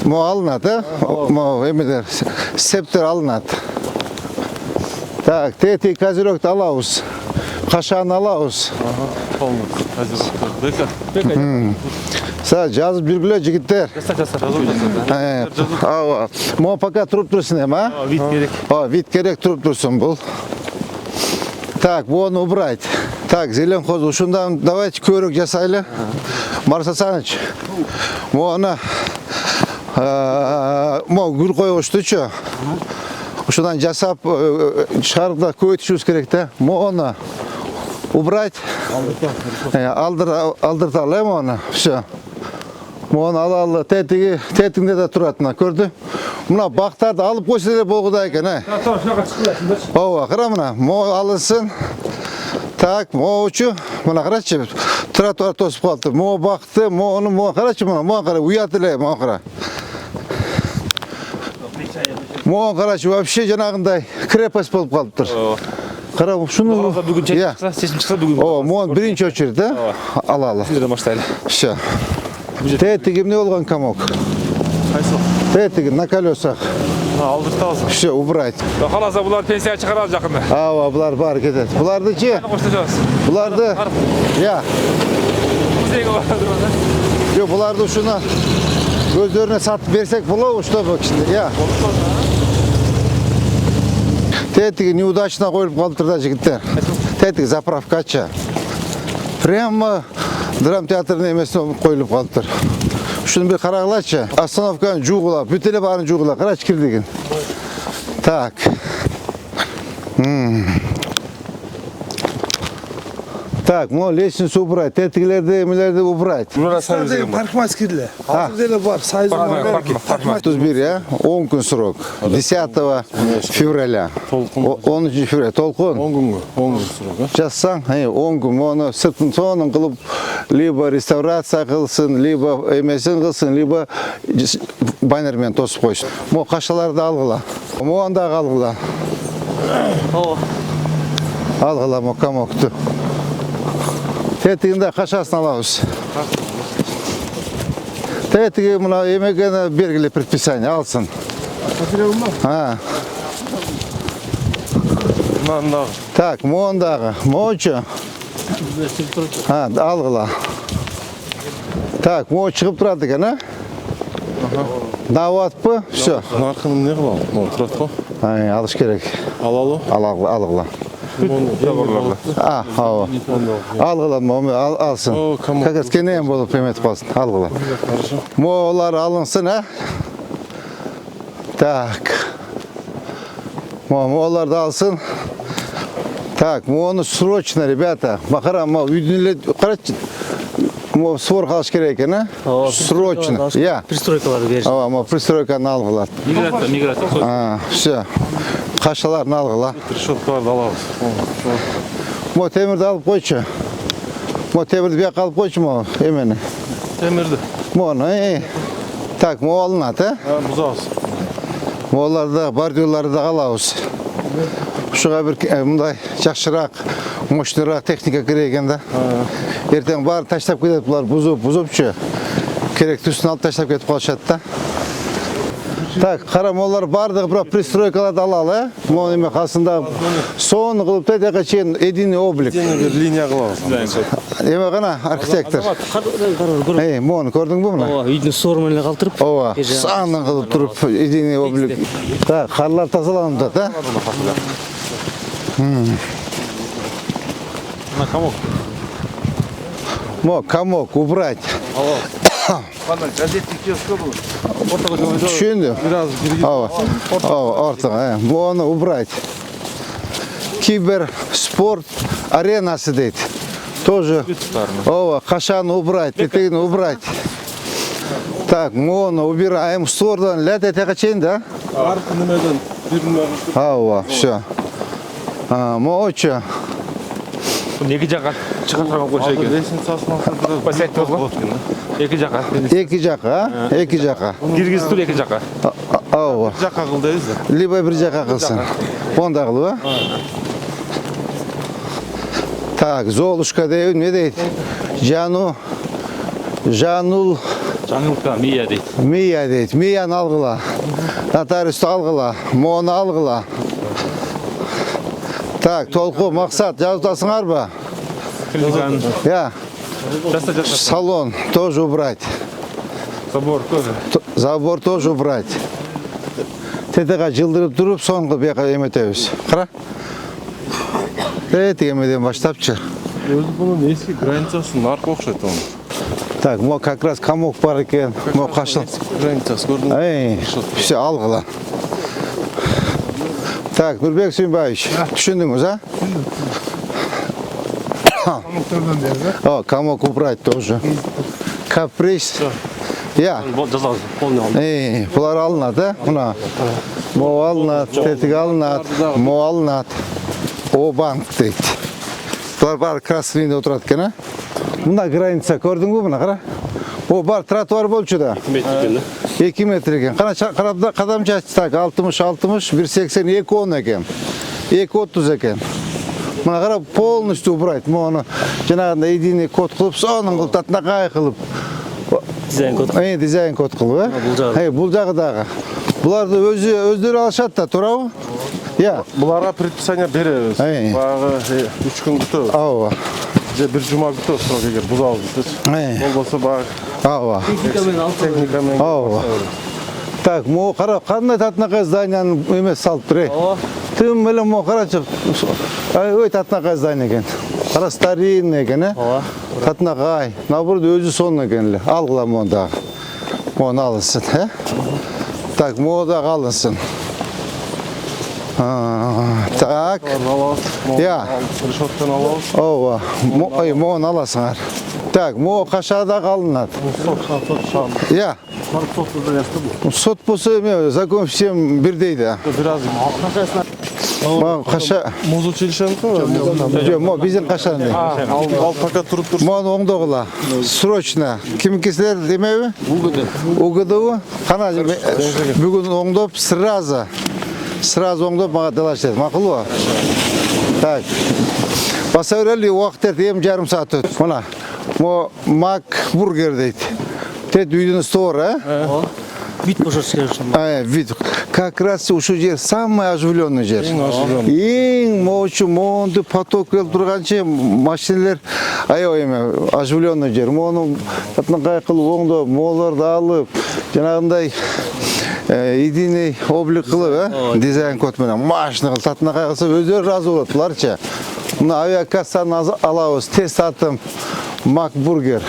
Mo alınады, mo emeder, septer alınады. Так, тети козыректі алауыз, қашаны алауыз. Жазып жүргілі жігіттер. Мо пока тұрып тұрсын ем, а? Вид керек. Вид керек тұрып тұрсын бұл. Так, оны убрать. Так, Зеленхоз, ушундан давайте көрік жасайлы. Марс Асанович, оны гүл қойғышты чо. Ушундан жасап шығарда көйтішуіз керек те. Оны убрать. Алдырталы оны. Все. Оны ала-ала тетігінде де тұратына көрді. Мұна бақтарды алып қойсы де болғыда екен. Қыра мұна. Алынсын. Так, учу. Мұна қарачы. Тротуар тосып қалды. Бақты. Қарачы мұна. Қара. Уятылай. Қара. Қарачы. Вообще жанағындай крепость болып қалып тұр. Қара, шуны... Бүгін шықса, сесім шықса бүгін. Бірінші очередь, да? Ала-ала. Сіздерден баштайлы. Все. Тетігім не болған комок? Қайсы? Тетігім на колесах. Алдыртты алсын. Все, убрать. Қаласа бұлар пенсия шығарады жақында. Бұлар бар кетеді. Бұларды же? Бұларды... Я. Бұларды шуны өздеріне сатып берсек бұлау, чтобы кішінде. Я. Тетігі неудачно қойылып қалдырда жігіттер. Тетігі заправкача. Прямо драм театрының емесіне қойылып қалдыр. Шunu bir қарағылача. Остановканы жуғыла, бүтелі барын жуғыла. Қарач кірдеген. Так. Так, лестницу убрать, тетігілерді убрать. Паркмаскерлі. Hazır var, sayızı var. 31, ya? 10 gün срок. 10 февраля. 13 февраля. Толқын? 10 gün sürok. Жазсаң, 10 күн, оны сыртын соның қылып, либо реставрация қылсын, либо емесін қылсын, либо баннермен тосып қойсын. Қашаларды алғыла. Ондағы алғыла. Алғыла комоқты. Тетігінде қашасын алауыз. Тетігі мұна емегені бергілі предписание алсын. Так, мұндағы. Мұнчы. Алғыла. Так, мұн шығып тұрады екен, Дават пы? Все. Нарқының не қылау? Тұрат қо? Алыш керек. Алалы? Алғыла. Алғыла, алсын. Қағыз кенен болып еметіп қалсын. Алғыла. Олар алынсын, Так. Оларды алсын. Так, оны срочно, ребята. Мақара, қарачы. Свор қалыш керек екен, Срочно. Пристройкалары берші. Пристройканы алғылар. Миграция. Все. Қашаларын алғыла. Решеткаларды алауыз. Темірді алып қойшы. Темірді бияқ алып қойшы, емені. Темірді? Так, алынады, Бұзауыз. Оларды, бордюрларды да қалауыз. Шуға бір мұндай жақшырақ, мощнырақ техника керегенде. Ертең бары таштап кетеді, бұлар бұзып керек түсін алып таштап кетіп қалышады да. Так, қарам, олар бардығы бірақ пристройкаларды алалы, еме қасында соны қылып тәдеға чейін единый облик. Bir линия қылауыз. Еме ғана, архитектор. Моны көрдің бі мұна? Үйдің сорменлі қалтырып. Санын қылып тұрып, единый облик. Так, қарлар тазаланымда, да? Комок убрать. Газетный киоск был. Düşündüm. Biraz geri Ortağa. Onu убрать. Кибер спорт аренасы дейді. Тоже. Қашаны убрать, тетігін убрать. Так, оны убираем. Стордан ләт әтеға чейін, да? Арқы немеден бірін все. Очы. Екі жаққа шығарған қойша екен. Лестницасын алса Бассейт болды ғой? Екі жаққа. Екі жаққа. Киргиз тұр екі жаққа. жаққа қылдайыз да. Либо бір жаққа қылсын. Онда қылы ба? Так, Золушка дейді, не дейді? Жанул Жаңылыққа Мия дейді. Мия дейді. Мияны алғыла. Нотариусты алғыла. Моны алғыла. Так, толқу, мақсат, жазудасыңар ба? Клиниканың Я, жаса. салон тоже убрать. Забор тоже. Забор тоже убрать. Тетеға жылдырып тұрып, соңғы бияқа еметеміз. Қара? Емеден баштапчы. Өзі бұның ескі границасы нарқа оқшайды оның. Так, мо как раз комок бар екен. Мо қашыл. Границасы көрдің бе? Эй, все, алғыла. Так, Нұрбек Сүйінбаевич, түшіндіңіз, а? Комуктардан бері, да? О, комок убрать тоже. Каприз. Я. Жазалды. Қолына алды. Бұлар алынады, мұна. Мо алынады, тетік алынады, мо алынады. О банк дейді. Бұлар бар красныйында отырады екен, а? Мұна граница көрдің бе мұна, қара? О, бар тротуар болчу да. 2 метр екен. Қадам жасы так, 60, 180, 210 екен. 230 екен. Мұна қара полностью убрать. Мұны жаңағында единый код қылып, соның қылып, татнақай қылып. Дизайн код. Дизайн код қылып, бұл жағыдағы. Бұларды өздері алышады да, тұрау? Я. Бұларға предписание береміз. Бағы 3 күн күтіп. Ауа. Же 1 жұма күтіп, сұрақ егер бұзауыз бітір. Ол болса бағы Ауа. техникамен. Ауа. Так, мо қара, қандай татнақай зданияны емес салып тұр, Тым білім мо қарачық. Ой, татнақай здание екен. Қара старинный екен, Татнақай. Наоборот, өзі соның екен. Алғыла мондағы. Моны алынсын, Так, модағы алынсын. Так. Я. Решоттан алауыз. Ова. Моны аласыңар. Так, мо қашадағы алынады. Я. Сот болса, закон всем бірдейді. Biraz Қаша. Муз училищені қой? Жоқ, мо біздің қашаны. Ал пока тұрып тұрсын. Моны оңдоғыла. Срочно. Кімкесілер демеуі? УГДУ. Қана бүгін оңдоп, сразу оңдоп маға далашты. Мақыл ба? Так. Баса өрелі уақыт ерді, жарым саат өт. Мұна. Мо Мак бургер дейді. Тет үйдің стор, Вид пожарский. Вид. Как раз ушу жер самый оживленный жер. Ең моочу, моонды поток келіп тұрғанчы машинелер оживленный жер. Моны татнақай қылып оңды, моларды алып, жаңағындай единый облик қылып, дизайн кодменен машина қылып татнақай қылса өздері разы болады. Бұларча. Мына авиакассаны алауыз, тест атым, Макбургер.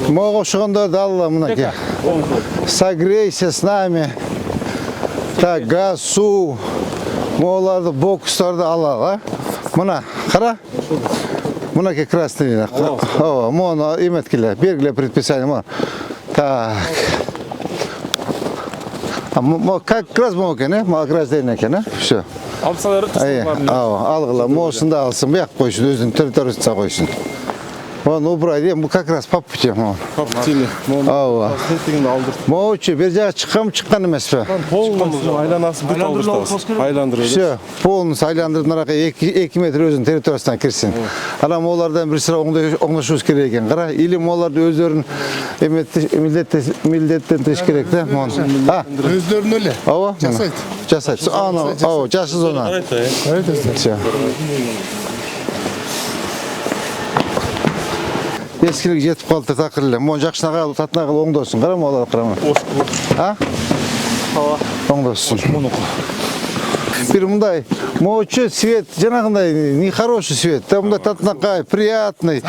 Моға шығындарды алла мұна. Согрейся с нами. Так, газ, су. Моғаларды, бокустарды алла. Мұна, қара? Мұна ке красный. Моны иметкелі, бергілі предписание. Так. Как раз моға кен, моға гражданин кен, все. Алсалары Алғыла, моғысында алсын, бұяқ қойсын, өзінің территориясында қойсын. Он убрать, мы как раз по пути. По пути. Моучи, бер жағы шыққан емес пе? Полностью айланасы бүт алдыртауыз. Айландырып. Все, полностью айландырып, нарақа 2 метр өзінің территориясынан кірсін. Алам олардан бір sıra оңдашуыз керек екен. Қара, или оларды өздерін милдеттен теш керек те. Өздерін өлі. Жасайды. Жасайды. Жасыз ona. Все. Ескілік жетіп қалды тақырлы. Моң жақшынаға татнағыл оңдосын. Қарам олар қарама. Оңдосын. Бір мұндай, моңчы свет, жаңағындай, нехороший свет. Там мұндай татнақай, приятный.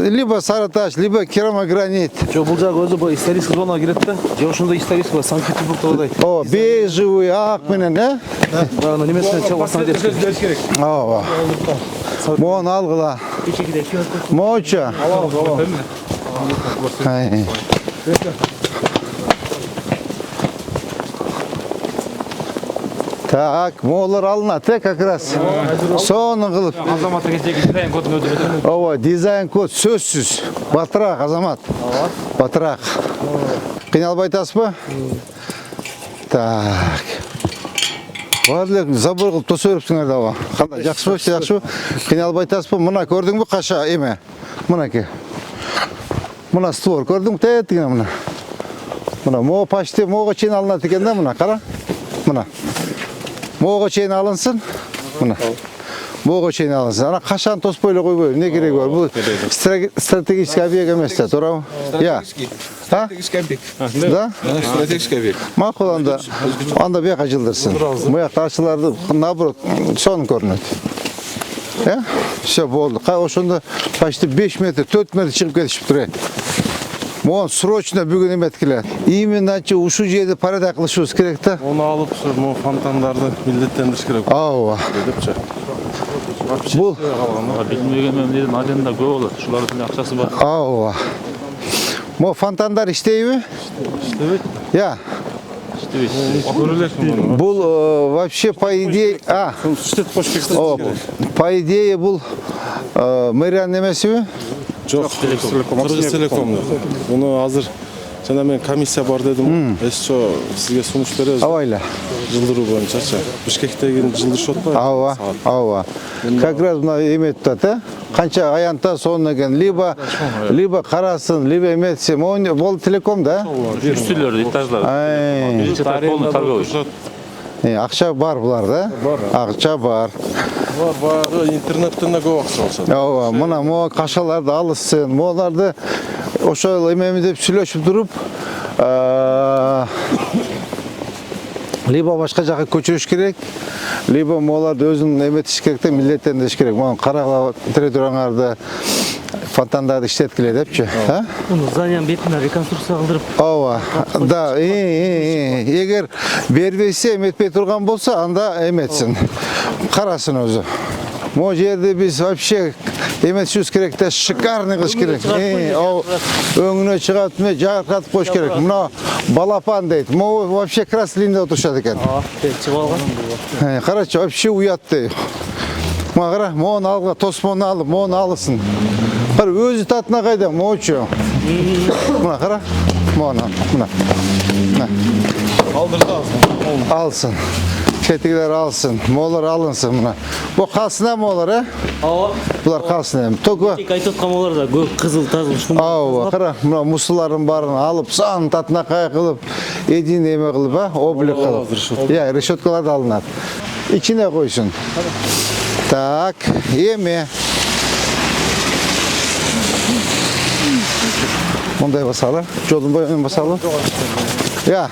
Либо сарыташ, либо керамогранит. Бұл жағы өзі бұл исторический зонаға келетті. Жоғышында исторический Санкт-Петербургтағыдай. Бежевый, ақ менен, Бағына немесіне чалғасына деріс. Моң алғыла. Моңчы. Так, молар алынады, как раз. Соны қылып. Азаматы кездегі дизайн кодын өдіреді. Дизайн код сөзсіз. Батырақ, азамат. Батырақ. Қиналбай тас ба? Так. Барлық забор қылып тосы өріпсіңер дауа. Қандай, жақсы ба, жақсы ба? Қиналбай тас ба? Мұна көрдің бі қаша, еме? Мұна ке. Мына створ көрдің тетігіне мына. Мына мо почти моға чейін алынады екен да мына қара. Мына. Моға чейін алынсын. Мына. Моға чейін алынсын. Ана қашан тоспойлы қойбой. Не керек бар? Бұл стратегический объект емес та, тура. Я. Стратегический объект. Да? Стратегический объект. Мақұл анда бияқа жылдырсын. Мұяқта ашыларды наоборот сон көрінеді. Ya, все болды. Ошонда почти 5 метр, 4 метр шығып кетішіп тұр. Моған срочно бүгін емет келеді. Именно ушу жерді парада қылышуыз керек та. Оны алып, мо фонтандарды милдеттендіріш керек. Ауа. Депче. Бұл Bilmegen memleketin adında көп olur. Şuların akçası var. ауа. Мо фонтандар іштейбі? İşte Я. Бұл вообще по идее, Штет поштекті. по идее бұл мэрияның емесі бі? Жоқ, Кыргыз Телеком. Bunu азыр жана мен комиссия бар дедим. Эсчо сизге сунуш беребиз. Авайла. Жылдыруу боюнчачы. Бишкектеги жылдырышып атпайбы? Ауа. Как раз мына емет да? Қанша аянта соны екен. Либо қарасын, либо еметсе. Бұл телеком да? Üstülleri, etajlar. Полный торговый. Ақша бар бұлар да? Ақша бар. Бар, баягы интернеттен да көп акча алышат. Ауа, мына мо қашаларды алысын. Моларды ошол емеми деп сүйлөшүп туруп, либо башка жака көчүрүш керек, либо моларды өзүн эметиш керек да, милдеттендириш керек. Могу карагыла территорияңарды фонтандарды иштеткиле депчи. Уну зданияның бетине реконструкция кылдырып. Ооба. Да, эгер бербесе, эметпей турган болсо, анда эметсин. Карасын өзү. Мо жерде биз вообще эметишибиз керек да, шикарный кылыш керек. Өңүнө чыгат, жаркатып коюш керек. Мына балапан дейт. Мо вообще краслинде отурушат экен. Чыгып алган. Карачы, вообще уят дейт. Мына кара, мону алга, тосмону алып, мону алысын. Бір өзі татына қайда, моучу. Мына қара, мына. Алсын. Кетігілер алсын, молар алынсын мына. Бұл қалсына молар, Бұлар қалсына. Тек айтып отқан олар да көк, қызыл, тазыл. Қара, мына мұсыларын барын алып, сан татына қай қылып, един еме қылып, облик қылып. Решеткаларды алынады. Ичіне қойсын. Так, еме. Мындай басалы, жолдың бойымен басалы. Я.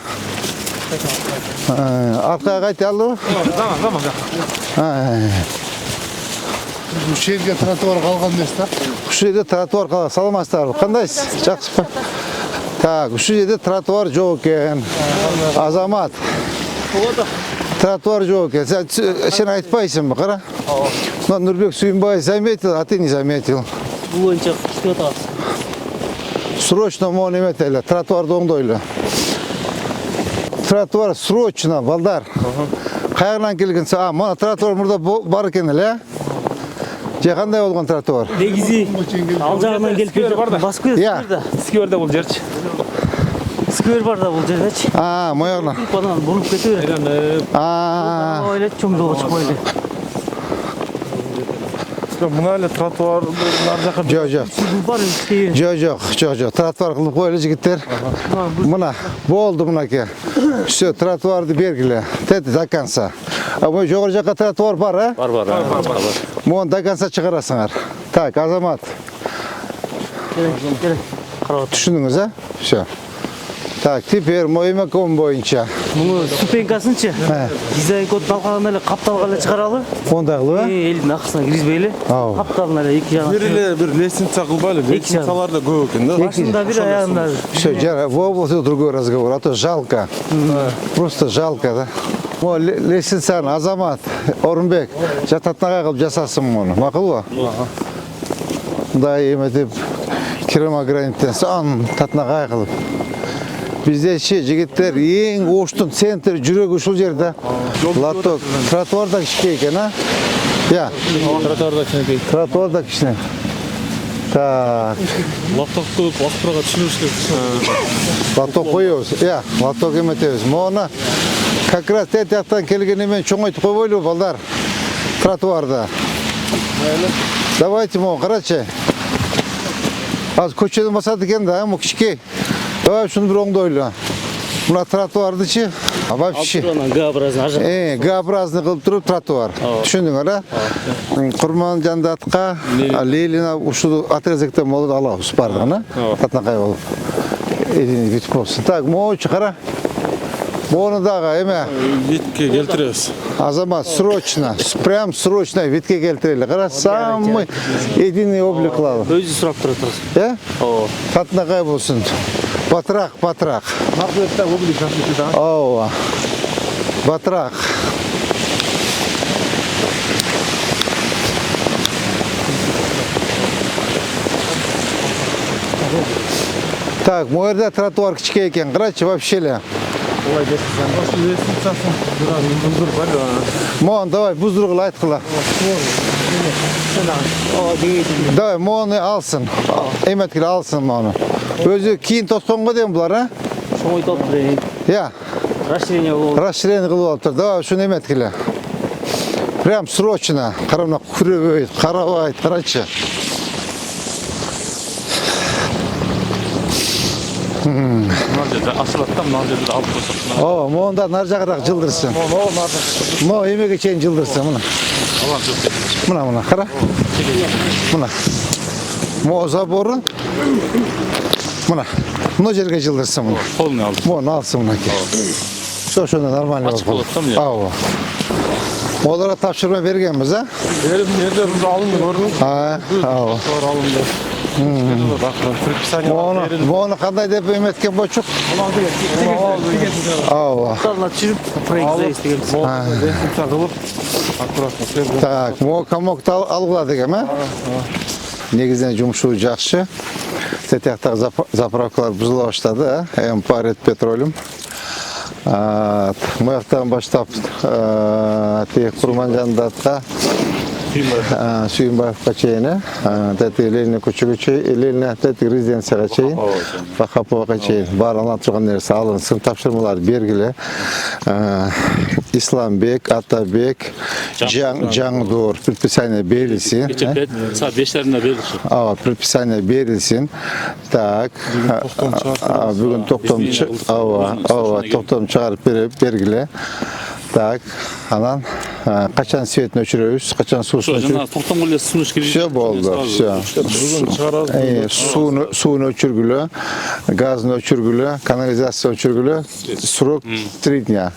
Арқаға қайты алды ба? Tamam. Бұл жерге тротуар қалған емес та? Үш жерде тротуар қалған. Саламатсыздар. Қандайсыз? Жақсы па? Так, үш жерде тротуар жоқ екен. Азамат. Тротуар жоқ екен. Сен айтпайсың ба, қара? Нұрбек Сүйінбай заметил, а ты не заметил. Бұл ойынша күшті отағыз. Срочно моны еметелі, тротуарды оңдойлы. Тротуар срочно, балдар. Қайғынан келгенсе, мына тротуар мұнда бар екен әлі, же қандай болған тротуар? Негізі, ал жағынан келіп кетіп, бас көз Skörde bul jerç. сквер бар да бұл жерде. Мояғына. Банан бұрылып кету керек. Ойлайды, чоңдығы шықпайды. Мына эле тротуар нар жака Жоқ. Тротуар қылып қойлы жігіттер. Мына, болды мұнаке. Все, тротуарды бергілі. Тәді до конца. Мой жоғыр жаққа тротуар бар, Бар. Моны до конца шығарасыңар. Так, Азамат. Керек. Түшіндіңіз, Все. Так, теперь мой емеком бойынша. Мұны ступенькасыншы. Дизайн код талқаған әлі қапталға әлі шығаралы. Ондағылы, Елдің ақысына кірізбейлі. Қапталын әлі екі жағын. бир лестница кылбайлы. Лестницалар да көп экен да. Башында бір, аяғында бір. Все, в области другой разговор, а то жалко. Просто жалко, да. О, лестницаны, Азамат, Орынбек, жататынаға қылып жасасын мұны. Мақыл ба? Да, еметіп, керамограниттен сан татынаға қылып. Бізде жігіттер ең оштың центр жүрегі ұшыл жерді. Латок, тротуарда кішке екен, Я. Тротуарда кішіне. Так. Лаптоқты баспыраға түсіріш керек. Латок қойыз. Латок еметеміз. Моны как раз тәттіяқтан келгенемен чоңайтып қойбойлы балдар. Тротуарда. Давайте моны қарачы. Az көчеден басады екен да, мо кішкей. Давай шunu bir оңды ойла. Мына тротуардычы, вообще. Г-образный ажыр. Г-образный қылып тұрып тротуар. Түшіндің, ара? Құрман Жандатқа, Лейлина ұшуды отрезекте молды алауыз бардығына. Татнақай болып. Едini bitip болсын. Так, моочы қара. Оны дағы, еме? Витке келтіресіз. Азамат, срочно, прям срочно витке келтірелі. Қара, самый единый облик қылады. Өзі сұрап тұрасыз. Татнақай болсын. Батырақ. Мақсатта облик жасайды. Ооба. Батырақ. Так, мой жерде тротуар кішке екен. Қарачы, вообще ли. Моан, давай, бұздырғылы айтқыла. Давай, моаны алсын. Еметкілі алсын моаны. Өзі кейін тосқанға дейін бұлар, а? Шоңой топ тұрайын. Я. Расширение болды. Расширение қылып алып тұр. Давай, шunu еметкілі. Прям срочно. Қарамына күребейді, қарабайды, қарачы. Нар жерде ашылаттам, нар жерде алып қойсақ. О, моында нар жағырақ жылдырсын. Мо емеге чейін жылдырсын, мұна. Мұна, қара. Мұна. Мо заборы. Мұна. Мұна жерге жылдырсын, мұна. Полный алып. Моны алсын, мұна ке. Шошында нормально Açık болып. болады там, Ау. Оларға тапшырма бергенбіз, а? Ерлеріміз алынды, көрдің? Ау. Алынды. Моны қандай деп еметкен бөчік? Ау. Құтарына түсіріп, проект заестігеміз. Так, мо комокты алғыла деген, ма? Негізден жұмышу жақшы. Сетяқтағы заправкалар бұзыла баштады, Эмпарет Петролиум. Мұяқтан баштап Құрман Жандатқа, Сүйінбаевқа чейін, Ленина көшігі Ленина резиденцияға чейін, Бақаповаға чейін, бар алынып тұрған нәрсе алынсын, тапшырмалар бергілі. Исламбек, Атабек, Жаңдор, предписание берілсін. Бештеріне берілші. Предписание берілсін. Так, бүгін тоқтом шығарып бергілі. Так, анан қачан светін өчірөбүз, қачан сусын өчірөбүз. Тоқтам қылы суын өшкеріп. Все болды, все. Суын өчіргілі, газын өчіргілі, канализация өчіргілі, срок 3 дня.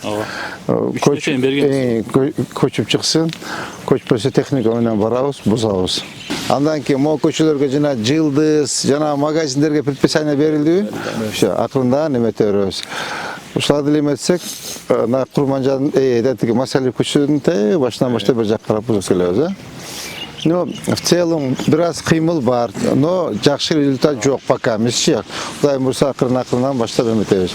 Көчіп шықсын, көчпесе техника ойнан барауыз, бұзауыз. Андан кейін мо көшелерге жана жылдыз, жана магазиндерге предписание берилди. Все, акырында немете өрөбүз. Ушуларды эметсек, на Курманжан Масалиев көчөсүнүн башынан баштап бир жакка карап бузуп келебиз, а? Но в целом бираз кыймыл бар, но жакшы результат жок пока. Мисчи, Кудай мурса акырын баштап эметебиз.